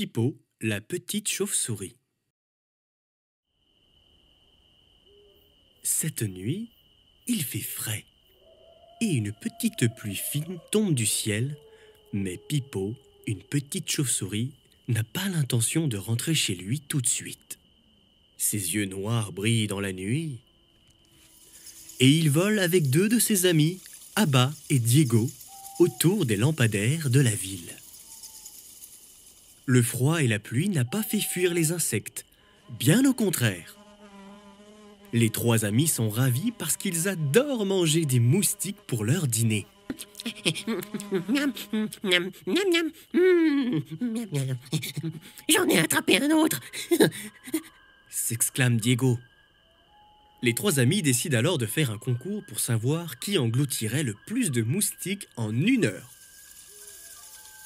Pipo, la petite chauve-souris. Cette nuit, il fait frais et une petite pluie fine tombe du ciel, mais Pipo, une petite chauve-souris, n'a pas l'intention de rentrer chez lui tout de suite. Ses yeux noirs brillent dans la nuit et il vole avec deux de ses amis, Abba et Diego, autour des lampadaires de la ville. Le froid et la pluie n'ont pas fait fuir les insectes, bien au contraire. Les trois amis sont ravis parce qu'ils adorent manger des moustiques pour leur dîner. J'en ai attrapé un autre. S'exclame Diego. Les trois amis décident alors de faire un concours pour savoir qui engloutirait le plus de moustiques en 1 heure.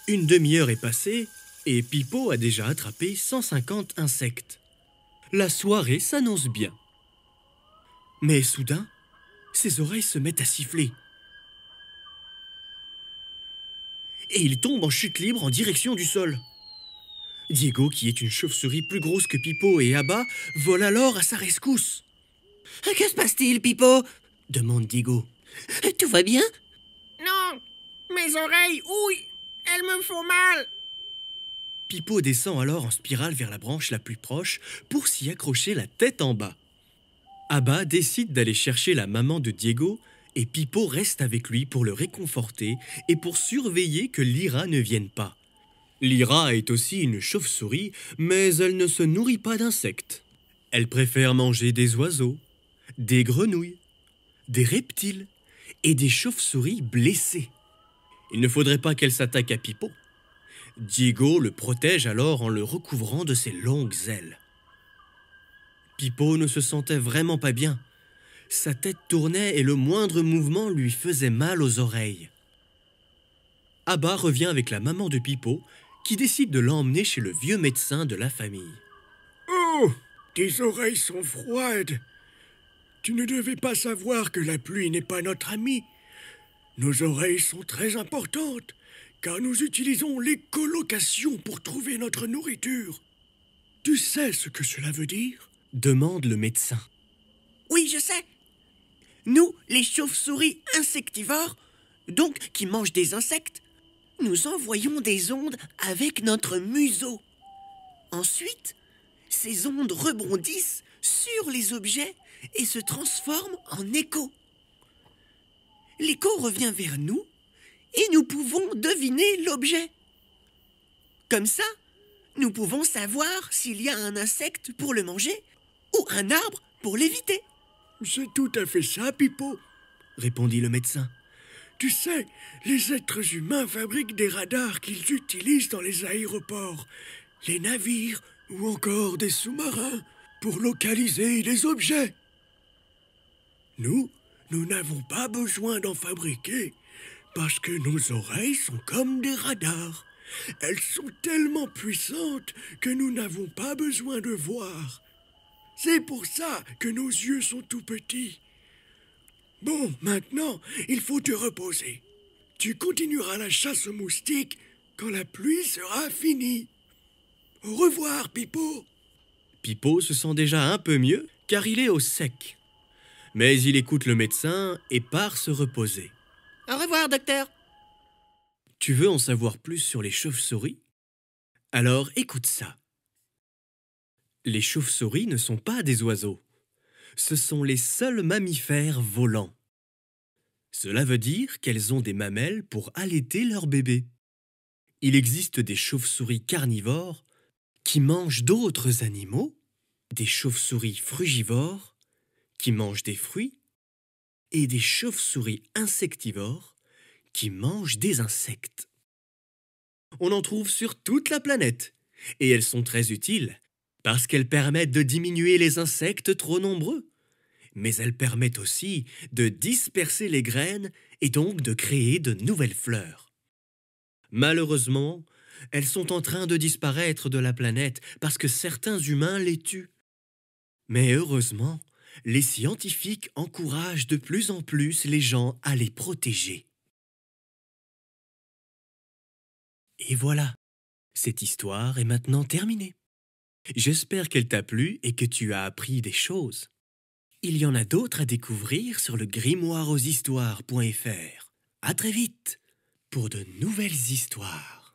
Une demi-heure est passée et Pipo a déjà attrapé 150 insectes. La soirée s'annonce bien. Mais soudain, ses oreilles se mettent à siffler. Et il tombe en chute libre en direction du sol. Diego, qui est une chauve-souris plus grosse que Pipo et Abba, vole alors à sa rescousse. « Que se passe-t-il, Pipo ?» demande Diego. « Tout va bien ?»« Non, mes oreilles, ouille, elles me font mal. » Pipo descend alors en spirale vers la branche la plus proche pour s'y accrocher la tête en bas. Abba décide d'aller chercher la maman de Diego et Pipo reste avec lui pour le réconforter et pour surveiller que Lyra ne vienne pas. Lyra est aussi une chauve-souris, mais elle ne se nourrit pas d'insectes. Elle préfère manger des oiseaux, des grenouilles, des reptiles et des chauves-souris blessées. Il ne faudrait pas qu'elle s'attaque à Pipo. Diego le protège alors en le recouvrant de ses longues ailes. Pipo ne se sentait vraiment pas bien. Sa tête tournait et le moindre mouvement lui faisait mal aux oreilles. Abba revient avec la maman de Pipo, qui décide de l'emmener chez le vieux médecin de la famille. « Oh, tes oreilles sont froides. Tu ne devais pas savoir que la pluie n'est pas notre amie. Nos oreilles sont très importantes, car nous utilisons l'écholocation pour trouver notre nourriture. Tu sais ce que cela veut dire ? » demande le médecin. « Oui, je sais. Nous, les chauves-souris insectivores, donc qui mangent des insectes, nous envoyons des ondes avec notre museau. Ensuite, ces ondes rebondissent sur les objets et se transforment en écho. L'écho revient vers nous et nous pouvons deviner l'objet. Comme ça, nous pouvons savoir s'il y a un insecte pour le manger ou un arbre pour l'éviter. » « C'est tout à fait ça, Pipo, » répondit le médecin. « Tu sais, les êtres humains fabriquent des radars qu'ils utilisent dans les aéroports, les navires ou encore des sous-marins pour localiser les objets. Nous n'avons pas besoin d'en fabriquer parce que nos oreilles sont comme des radars. Elles sont tellement puissantes que nous n'avons pas besoin de voir. C'est pour ça que nos yeux sont tout petits. Bon, maintenant, il faut te reposer. Tu continueras la chasse aux moustiques quand la pluie sera finie. Au revoir, Pipo. » Pipo se sent déjà un peu mieux car il est au sec. Mais il écoute le médecin et part se reposer. « Au revoir, docteur. » Tu veux en savoir plus sur les chauves-souris? Alors écoute ça. Les chauves-souris ne sont pas des oiseaux. Ce sont les seuls mammifères volants. Cela veut dire qu'elles ont des mamelles pour allaiter leurs bébés. Il existe des chauves-souris carnivores qui mangent d'autres animaux, des chauves-souris frugivores qui mangent des fruits et des chauves-souris insectivores qui mangent des insectes. On en trouve sur toute la planète et elles sont très utiles parce qu'elles permettent de diminuer les insectes trop nombreux. Mais elles permettent aussi de disperser les graines et donc de créer de nouvelles fleurs. Malheureusement, elles sont en train de disparaître de la planète parce que certains humains les tuent. Mais heureusement, les scientifiques encouragent de plus en plus les gens à les protéger. Et voilà, Cette histoire est maintenant terminée. J'espère qu'elle t'a plu et que tu as appris des choses. Il y en a d'autres à découvrir sur le grimoireaushistoires.fr. À très vite pour de nouvelles histoires.